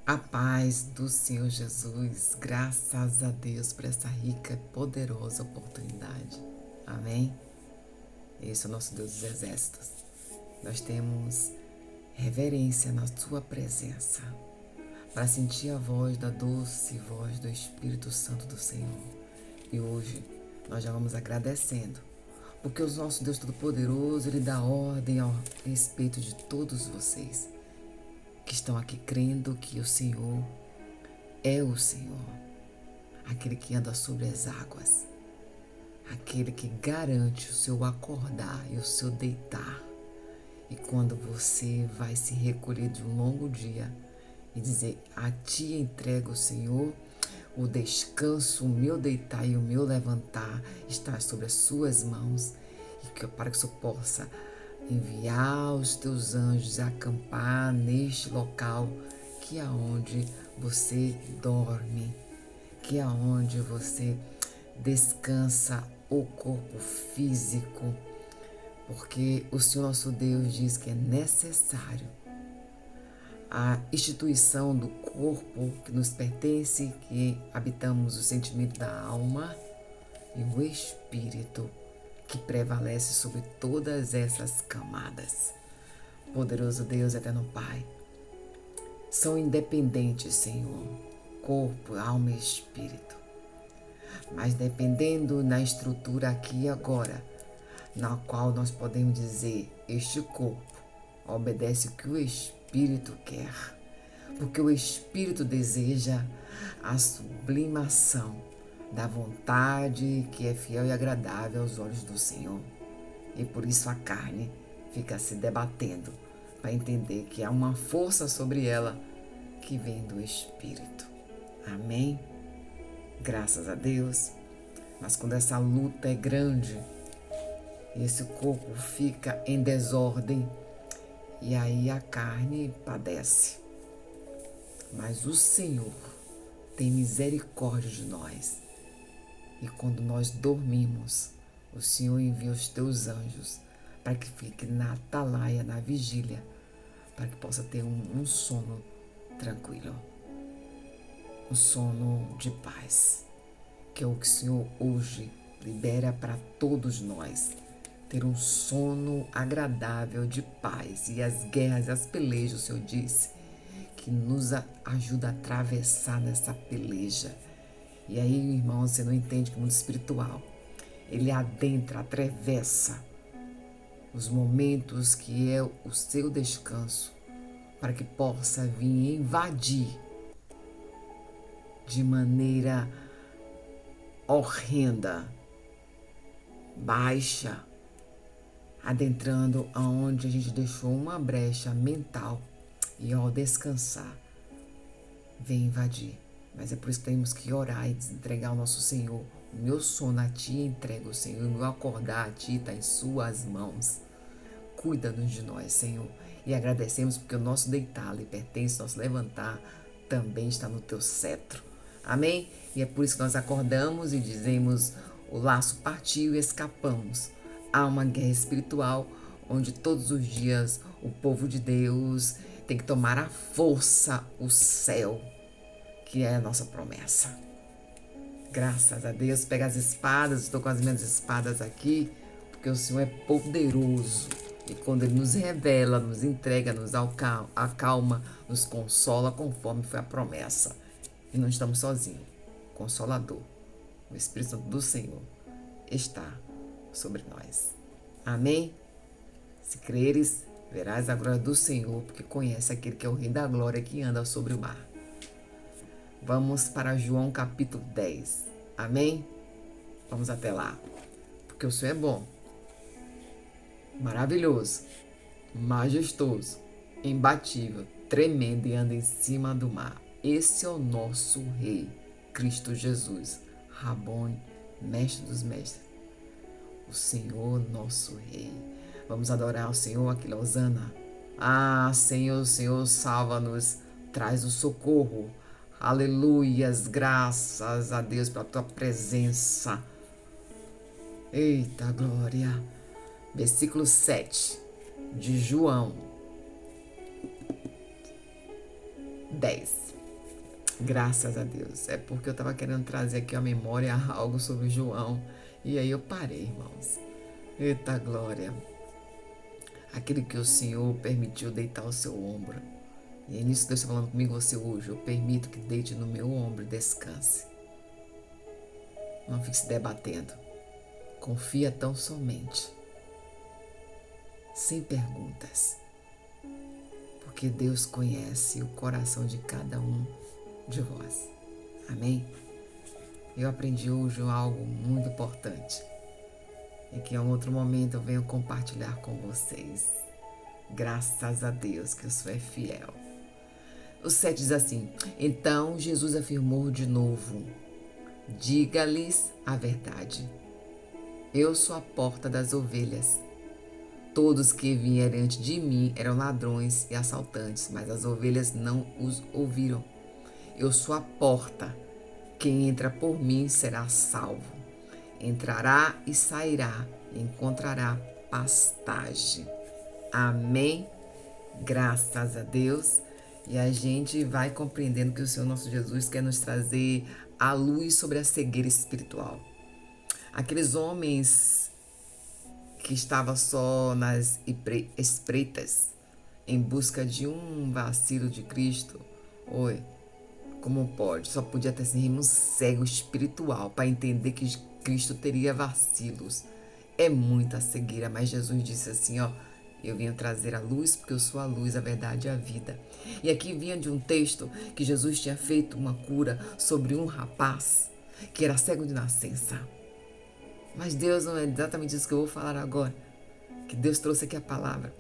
A paz do Senhor Jesus, graças a Deus por essa rica e poderosa oportunidade. Amém? Esse é o nosso Deus dos exércitos. Nós temos reverência na sua presença para sentir a voz da doce voz do Espírito Santo do Senhor. E hoje nós já vamos agradecendo, porque o nosso Deus Todo-Poderoso, Ele dá ordem ao respeito de todos vocês que estão aqui crendo que o Senhor é o Senhor, aquele que anda sobre as águas, aquele que garante o seu acordar e o seu deitar. E quando você vai se recolher de um longo dia e dizer: a ti entrego, Senhor, o descanso, o meu deitar e o meu levantar está sobre as suas mãos, e para que o Senhor possa enviar os teus anjos a acampar neste local, que é onde você dorme, que é onde você descansa o corpo físico, porque o Senhor nosso Deus diz que é necessário a instituição do corpo que nos pertence, que habitamos o sentimento da alma e o espírito, que prevalece sobre todas essas camadas. Poderoso Deus, eterno Pai, são independentes, Senhor, corpo, alma e espírito. Mas dependendo da estrutura aqui e agora, na qual nós podemos dizer: este corpo obedece o que o Espírito quer, porque o Espírito deseja a sublimação da vontade que é fiel e agradável aos olhos do Senhor. E por isso a carne fica se debatendo para entender que há uma força sobre ela que vem do Espírito. Amém? Graças a Deus. Mas quando essa luta é grande, esse corpo fica em desordem, e aí a carne padece. Mas o Senhor tem misericórdia de nós. E quando nós dormimos, o Senhor envia os teus anjos para que fique na atalaia, na vigília, para que possa ter um sono tranquilo, um sono de paz, que é o que o Senhor hoje libera para todos nós. Ter um sono agradável de paz, e as guerras e as pelejas, o Senhor disse, que nos ajuda a atravessar nessa peleja. E aí, irmão, você não entende que o mundo espiritual, ele adentra, atravessa os momentos que é o seu descanso, para que possa vir invadir de maneira horrenda, baixa, adentrando aonde a gente deixou uma brecha mental, e ao descansar vem invadir. Mas é por isso que temos que orar e entregar ao nosso Senhor. O meu sono a ti entrego, Senhor, o meu acordar a ti está em suas mãos. Cuida-nos de nós, Senhor, e agradecemos porque o nosso deitar lhe pertence, nosso levantar também está no teu cetro. Amém? E é por isso que nós acordamos e dizemos: o laço partiu e escapamos. Há uma guerra espiritual onde todos os dias o povo de Deus tem que tomar à força o céu, que é a nossa promessa. Graças a Deus. Pega as espadas, estou com as minhas espadas aqui, porque o Senhor é poderoso. E quando Ele nos revela, nos entrega, nos acalma, nos consola, conforme foi a promessa. E não estamos sozinhos. Consolador, o Espírito Santo do Senhor está sobre nós. Amém? Se creres, verás a glória do Senhor, porque conhece aquele que é o Rei da Glória, que anda sobre o mar. Vamos para João capítulo 10. Amém? Vamos até lá. Porque o Senhor é bom, maravilhoso, majestoso, imbatível, tremendo e anda em cima do mar. Esse é o nosso Rei, Cristo Jesus, Rabone, Mestre dos Mestres, o Senhor nosso Rei. Vamos adorar o Senhor aqui, Osana. Ah, Senhor, Senhor, salva-nos, traz o socorro. Aleluias, graças a Deus pela tua presença. Eita glória. Versículo 7 de João. 10. Graças a Deus. É porque eu estava querendo trazer aqui a memória algo sobre João. E aí eu parei, irmãos. Eita glória. Aquele que o Senhor permitiu deitar o seu ombro. E é nisso que Deus está falando comigo, você hoje. Eu permito que deite no meu ombro e descanse. Não fique se debatendo. Confia tão somente. Sem perguntas. Porque Deus conhece o coração de cada um de vós. Amém? Eu aprendi hoje algo muito importante. E que em um outro momento eu venho compartilhar com vocês. Graças a Deus que o Senhor é fiel. O 7 diz assim: Então Jesus afirmou de novo: Diga-lhes a verdade. Eu sou a porta das ovelhas. Todos que vierem antes de mim eram ladrões e assaltantes, mas as ovelhas não os ouviram. Eu sou a porta. Quem entra por mim será salvo. Entrará e sairá e encontrará pastagem. Amém? Graças a Deus. E a gente vai compreendendo que o Senhor nosso Jesus quer nos trazer a luz sobre a cegueira espiritual. Aqueles homens que estavam só nas espreitas em busca de um vacilo de Cristo. Oi, como pode? Só podia ter sido um cego espiritual para entender que Cristo teria vacilos. É muita cegueira, mas Jesus disse assim, ó: eu vim trazer a luz porque eu sou a luz, a verdade e a vida. E aqui vinha de um texto que Jesus tinha feito uma cura sobre um rapaz que era cego de nascença. Mas Deus não é exatamente isso que eu vou falar agora. Que Deus trouxe aqui a palavra.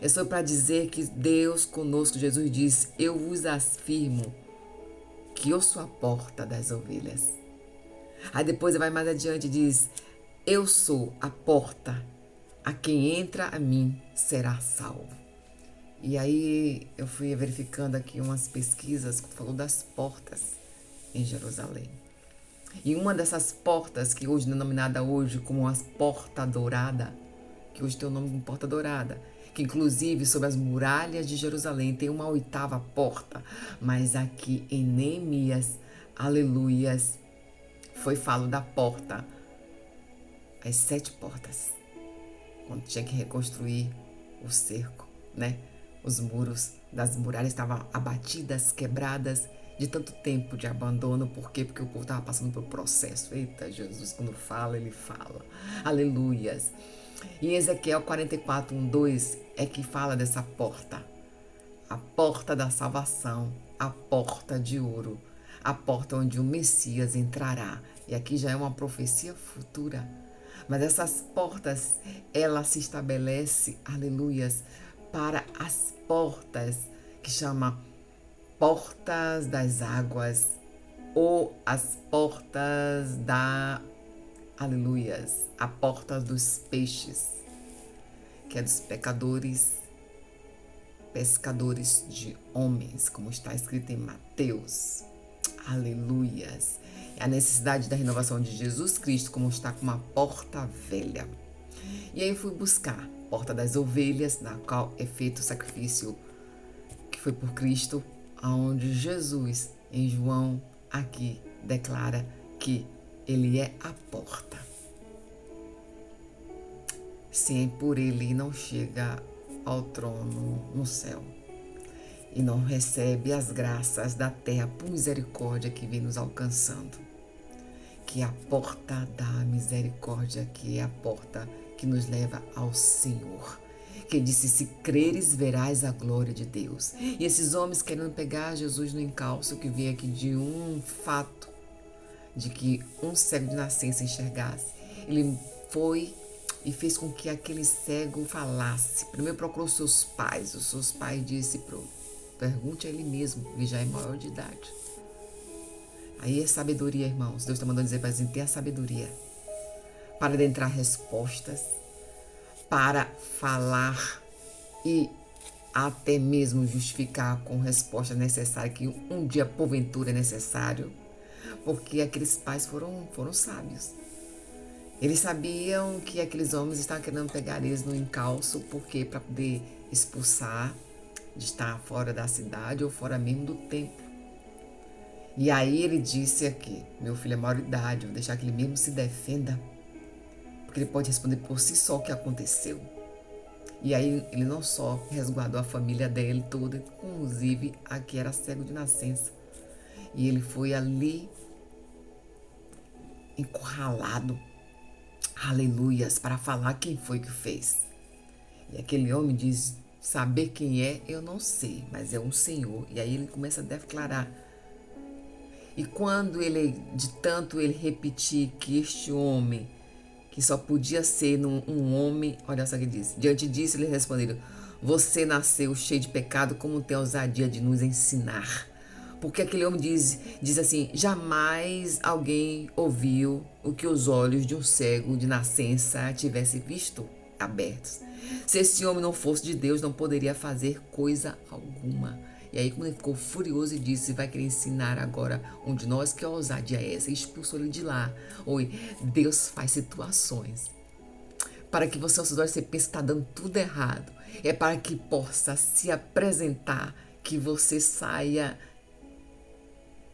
É só para dizer que Deus conosco, Jesus disse: eu vos afirmo que eu sou a porta das ovelhas. Aí depois vai mais adiante e diz: eu sou a porta. A quem entra a mim será salvo. E aí eu fui verificando aqui umas pesquisas que falou das portas em Jerusalém. E uma dessas portas, que hoje é denominada hoje como as Porta Dourada, que hoje tem o nome de Porta Dourada, que inclusive sobre as muralhas de Jerusalém tem uma 8ª porta, mas aqui em Neemias, aleluias, foi falo da porta, as 7 portas, quando tinha que reconstruir o cerco, né? Os muros das muralhas estavam abatidas, quebradas, de tanto tempo de abandono. Por quê? Porque o povo estava passando por processo. Eita, Jesus, quando fala, ele fala. Aleluias. E em Ezequiel 44, 1, 2 é que fala dessa porta. A porta da salvação, a porta de ouro, a porta onde o Messias entrará. E aqui já é uma profecia futura. Mas essas portas, ela se estabelece, aleluias, para as portas que chama portas das águas, ou as portas aleluias, a porta dos peixes, que é dos pescadores de homens, como está escrito em Mateus, aleluias. É a necessidade da renovação de Jesus Cristo, como está com uma porta velha. E aí eu fui buscar porta das ovelhas, na qual é feito o sacrifício que foi por Cristo, aonde Jesus, em João, aqui declara que ele é a porta. Sim, por ele não chega ao trono no céu e não recebe as graças da terra por misericórdia que vem nos alcançando, que é a porta da misericórdia, que é a porta que nos leva ao Senhor. Que disse: se creres, verás a glória de Deus. E esses homens querendo pegar Jesus no encalço, que veio aqui de um fato, de que um cego de nascença enxergasse. Ele foi e fez com que aquele cego falasse. Primeiro procurou seus pais. Os seus pais disse: pergunte a ele mesmo, ele já é maior de idade. Aí é sabedoria, irmãos. Deus está mandando dizer para a gente ter a sabedoria para adentrar respostas, para falar e até mesmo justificar com resposta necessária, que um dia porventura é necessário, porque aqueles pais foram sábios. Eles sabiam que aqueles homens estavam querendo pegar eles no encalço, porque para poder expulsar, de estar fora da cidade ou fora mesmo do templo. E aí ele disse aqui, meu filho é maior idade, vou deixar que ele mesmo se defenda, porque ele pode responder por si só o que aconteceu. E aí ele não só resguardou a família dele toda, inclusive a que era cego de nascença. E ele foi ali encurralado, aleluias, para falar quem foi que fez. E aquele homem diz, saber quem é, eu não sei, mas é um Senhor. E aí ele começa a declarar. E quando ele, de tanto ele repetir que este homem, que só podia ser um homem, olha só o que diz. Diante disso, ele respondeu, você nasceu cheio de pecado, como tem a ousadia de nos ensinar? Porque aquele homem diz assim, jamais alguém ouviu o que os olhos de um cego de nascença tivesse visto abertos. Se esse homem não fosse de Deus, não poderia fazer coisa alguma. E aí, quando ele ficou furioso e disse, vai querer ensinar agora um de nós, que ousadia é essa? E expulsou ele de lá. Oi, Deus faz situações para que você, aos seus olhos, você pense que está dando tudo errado. É para que possa se apresentar, que você saia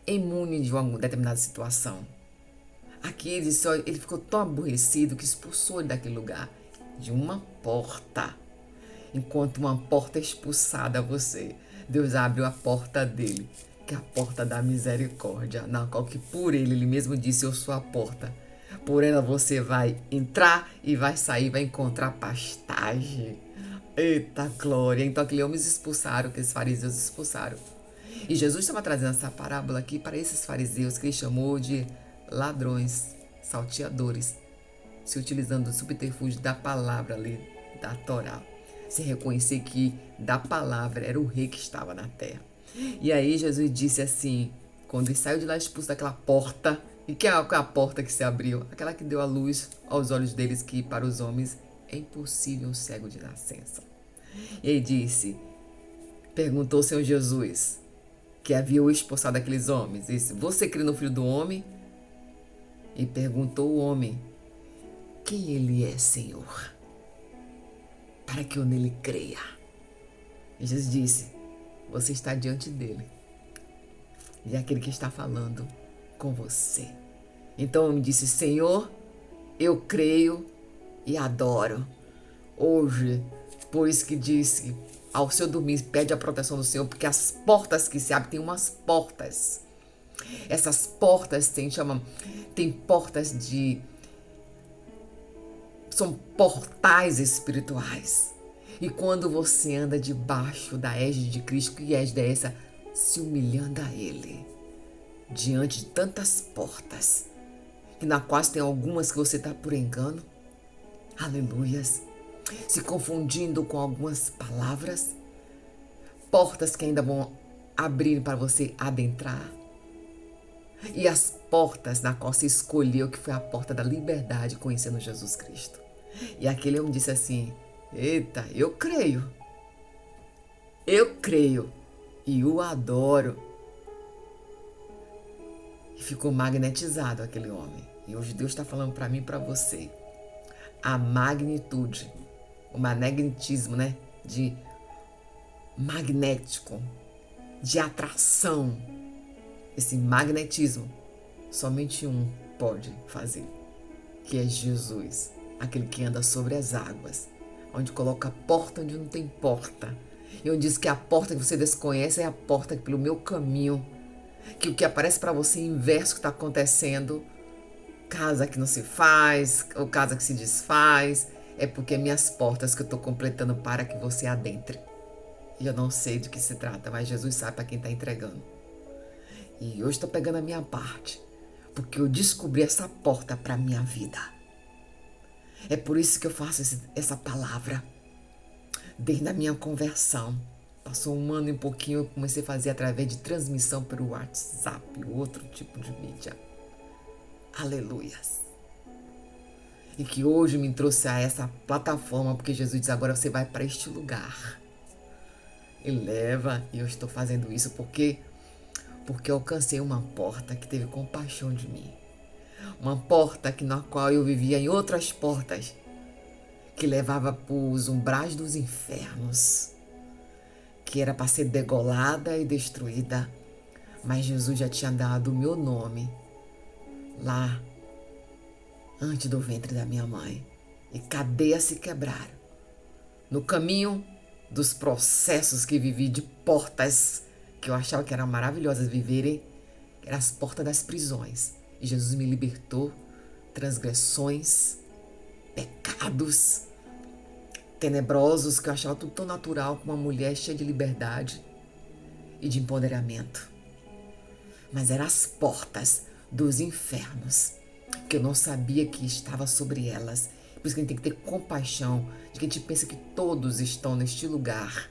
imune de uma determinada situação. Aqui ele disse, ó, ele ficou tão aborrecido que expulsou ele daquele lugar, de uma porta. Enquanto uma porta é expulsada a você, Deus abre a porta dele, que é a porta da misericórdia, na qual que por ele mesmo disse, eu sou a porta. Por ela você vai entrar e vai sair, vai encontrar pastagem. Eita glória! Então aqueles homens expulsaram, aqueles fariseus expulsaram. E Jesus estava trazendo essa parábola aqui para esses fariseus que ele chamou de ladrões, salteadores, se utilizando do subterfúgio da palavra ali, da Torá. Se reconhecer que da palavra era o rei que estava na terra. E aí Jesus disse assim, quando ele saiu de lá expulso daquela porta, e que é a porta que se abriu? Aquela que deu a luz aos olhos deles, que para os homens é impossível um cego de nascença. E ele disse, perguntou o Senhor Jesus, que havia o expulsado daqueles homens, disse, você crê no Filho do Homem? E perguntou o homem, quem ele é, Senhor? Para que eu nele creia. E Jesus disse, você está diante dele. E é aquele que está falando com você. Então eu me disse, Senhor, eu creio e adoro. Hoje, por isso que disse, ao seu dormir, pede a proteção do Senhor, porque as portas que se abrem, tem umas portas. Essas portas tem portas de... São portais espirituais. E quando você anda debaixo da égide de Cristo, que égide é essa? Se humilhando a Ele. Diante de tantas portas, que na quais tem algumas que você está por engano. Aleluias. Se confundindo com algumas palavras. Portas que ainda vão abrir para você adentrar. E as portas na qual você escolheu, que foi a porta da liberdade, conhecendo Jesus Cristo. E aquele homem disse assim, eita, eu creio e o adoro. E ficou magnetizado aquele homem. E hoje Deus está falando para mim e para você. A magnitude, o magnetismo, né? De magnético, de atração. Esse magnetismo, somente um pode fazer, que é Jesus, aquele que anda sobre as águas, onde coloca a porta onde não tem porta, e onde diz que a porta que você desconhece é a porta pelo meu caminho, que o que aparece para você é inverso que está acontecendo, casa que não se faz, ou casa que se desfaz, é porque é minhas portas que eu estou completando para que você adentre. E eu não sei do que se trata, mas Jesus sabe para quem está entregando. E hoje estou pegando a minha parte, porque eu descobri essa porta para a minha vida. É por isso que eu faço essa palavra. Desde a minha conversão. Passou um ano e um pouquinho, eu comecei a fazer através de transmissão pelo WhatsApp, outro tipo de mídia. Aleluias. E que hoje me trouxe a essa plataforma, porque Jesus diz, agora você vai para este lugar. E leva, e eu estou fazendo isso porque eu alcancei uma porta que teve compaixão de mim. Uma porta na qual eu vivia em outras portas, que levava para os umbrais dos infernos, que era para ser degolada e destruída, mas Jesus já tinha dado o meu nome lá antes do ventre da minha mãe. E cadeias se quebraram. No caminho dos processos que vivi, de portas que eu achava que eram maravilhosas viverem, eram as portas das prisões. E Jesus me libertou, transgressões, pecados tenebrosos que eu achava tudo tão natural com uma mulher cheia de liberdade e de empoderamento. Mas eram as portas dos infernos que eu não sabia que estava sobre elas. Por isso que a gente tem que ter compaixão de que a gente pensa que todos estão neste lugar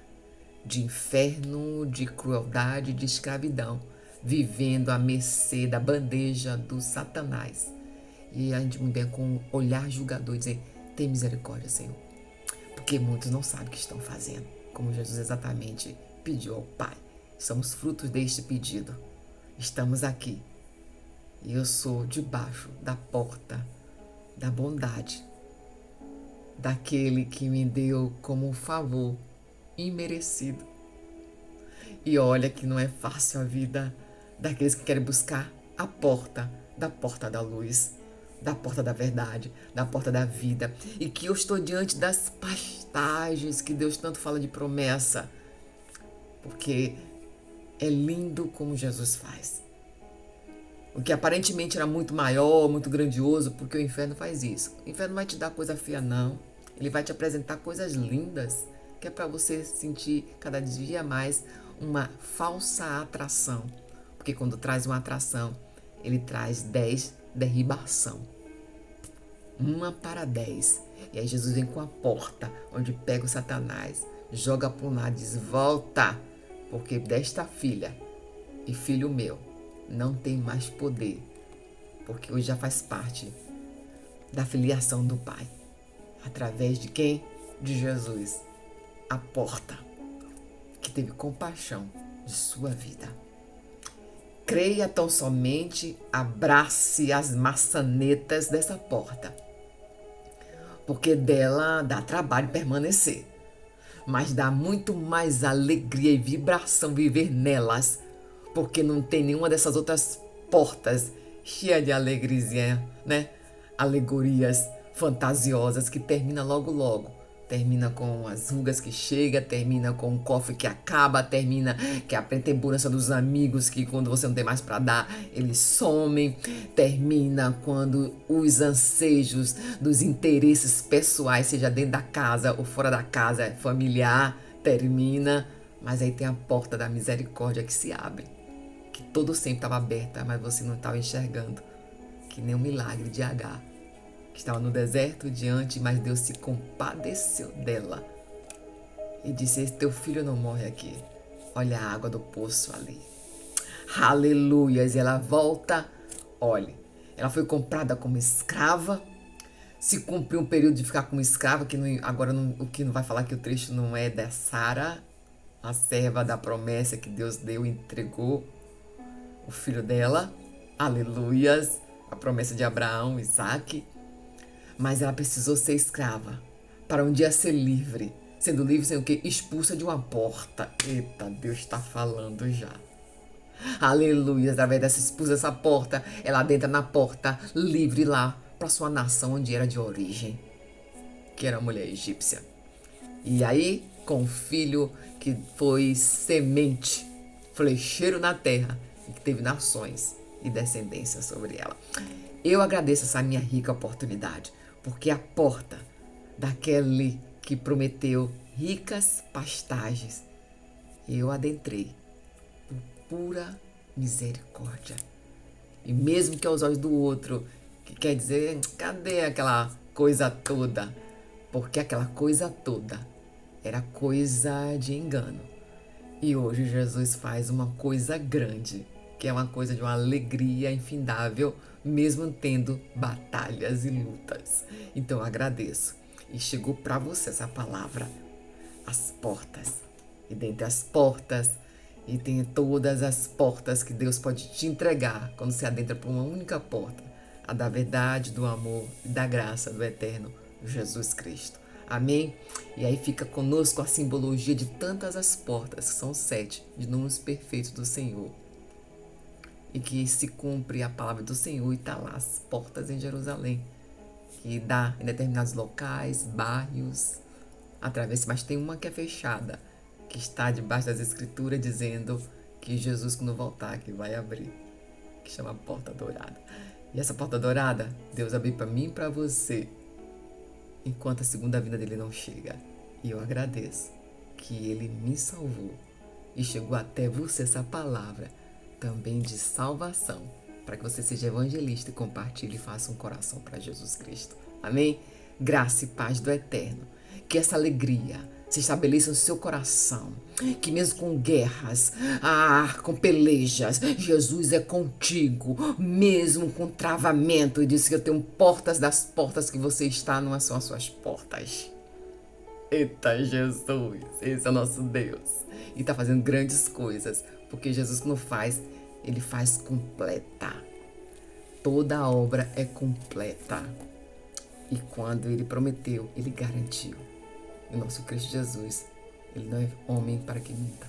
de inferno, de crueldade, de escravidão, vivendo à mercê da bandeja do Satanás. E a gente vem com um olhar julgador e dizer: tem misericórdia, Senhor. Porque muitos não sabem o que estão fazendo, como Jesus exatamente pediu ao Pai. Somos frutos deste pedido. Estamos aqui. E eu sou debaixo da porta da bondade, daquele que me deu como um favor imerecido. E olha que não é fácil a vida daqueles que querem buscar a porta da luz, da porta da verdade, da porta da vida. E que eu estou diante das pastagens que Deus tanto fala de promessa. Porque é lindo como Jesus faz. O que aparentemente era muito maior, muito grandioso, porque o inferno faz isso. O inferno não vai te dar coisa feia, não. Ele vai te apresentar coisas lindas, que é para você sentir cada dia mais uma falsa atração. Porque quando traz uma atração, ele traz 10 derribação. 1 para 10. E aí Jesus vem com a porta, onde pega o Satanás, joga para um lado e diz: volta, porque desta filha e filho meu não tem mais poder, porque hoje já faz parte da filiação do Pai. Através de quem? De Jesus. A porta que teve compaixão de sua vida. Creia tão somente, abrace as maçanetas dessa porta, porque dela dá trabalho permanecer, mas dá muito mais alegria e vibração viver nelas, porque não tem nenhuma dessas outras portas cheias de alegria, né? Alegorias fantasiosas que termina logo logo. Termina com as rugas que chega, termina com o cofre que acaba, termina que a pretemperança dos amigos que quando você não tem mais para dar, eles somem, termina quando os anseios dos interesses pessoais, seja dentro da casa ou fora da casa, familiar, termina, mas aí tem a porta da misericórdia que se abre, que todo sempre estava aberta, mas você não estava enxergando, que nem um milagre de Agar, que estava no deserto diante, mas Deus se compadeceu dela e disse: esse teu filho não morre aqui, olha a água do poço ali. Aleluias. E ela volta, olha, ela foi comprada como escrava, se cumpriu um período de ficar como escrava, que não, agora não, o que não vai falar que o trecho não é da Sara, a serva da promessa que Deus deu e entregou o filho dela, aleluias, a promessa de Abraão, Isaac. Mas ela precisou ser escrava para um dia ser livre. Sendo livre, sendo o quê? Expulsa de uma porta. Eita, Deus está falando já. Aleluia. Através dessa expulsa dessa porta, ela adentra na porta livre lá para sua nação, onde era de origem, que era a mulher egípcia. E aí, com o filho que foi semente, flecheiro na terra, e que teve nações e descendência sobre ela. Eu agradeço essa minha rica oportunidade, porque a porta daquele que prometeu ricas pastagens, eu adentrei por pura misericórdia. E mesmo que aos olhos do outro, que quer dizer, cadê aquela coisa toda? Porque aquela coisa toda era coisa de engano. E hoje Jesus faz uma coisa grande, que é uma coisa de uma alegria infindável, mesmo tendo batalhas e lutas. Então eu agradeço. E chegou para você essa palavra, as portas. E dentre as portas, e tem todas as portas que Deus pode te entregar quando você adentra por uma única porta, a da verdade, do amor e da graça do eterno Jesus Cristo. Amém? E aí fica conosco a simbologia de tantas as portas, que são 7, de números perfeitos do Senhor. E que se cumpre a palavra do Senhor e está lá as portas em Jerusalém, que dá em determinados locais, bairros, através, mas tem uma que é fechada, que está debaixo das escrituras dizendo que Jesus, quando voltar, que vai abrir, que chama Porta Dourada. E essa Porta Dourada, Deus abriu para mim e para você, enquanto a segunda vinda dele não chega. E eu agradeço que ele me salvou e chegou até você essa palavra também de salvação, para que você seja evangelista e compartilhe e faça um coração para Jesus Cristo. Amém? Graça e paz do Eterno. Que essa alegria se estabeleça no seu coração, que mesmo com guerras, com pelejas, Jesus é contigo, mesmo com travamento, e diz que eu tenho portas das portas que você está, não são as suas portas. Eita Jesus, esse é o nosso Deus, e está fazendo grandes coisas, porque Jesus quando faz, ele faz completa, toda a obra é completa, e quando ele prometeu, ele garantiu. O nosso Cristo Jesus, ele não é homem para que minta,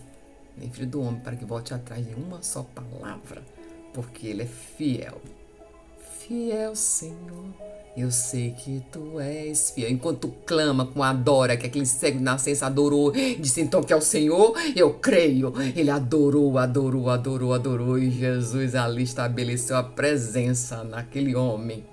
nem filho do homem para que volte atrás de uma só palavra, porque ele é fiel. Fiel, Senhor, eu sei que tu és fiel. Enquanto tu clama com adora, que aquele cego de nascença adorou, disse então que é o Senhor, eu creio. Ele adorou, adorou, adorou, adorou, e Jesus ali estabeleceu a presença naquele homem.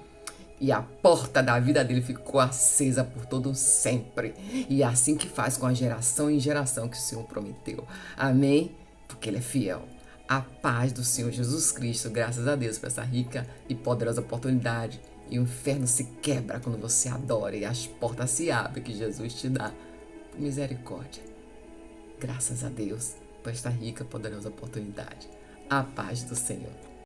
E a porta da vida dele ficou acesa por todo sempre. E é assim que faz com a geração em geração que o Senhor prometeu. Amém? Porque ele é fiel. A paz do Senhor Jesus Cristo, graças a Deus por essa rica e poderosa oportunidade. E o inferno se quebra quando você adora e as portas se abrem que Jesus te dá. Por misericórdia. Graças a Deus por esta rica e poderosa oportunidade. A paz do Senhor.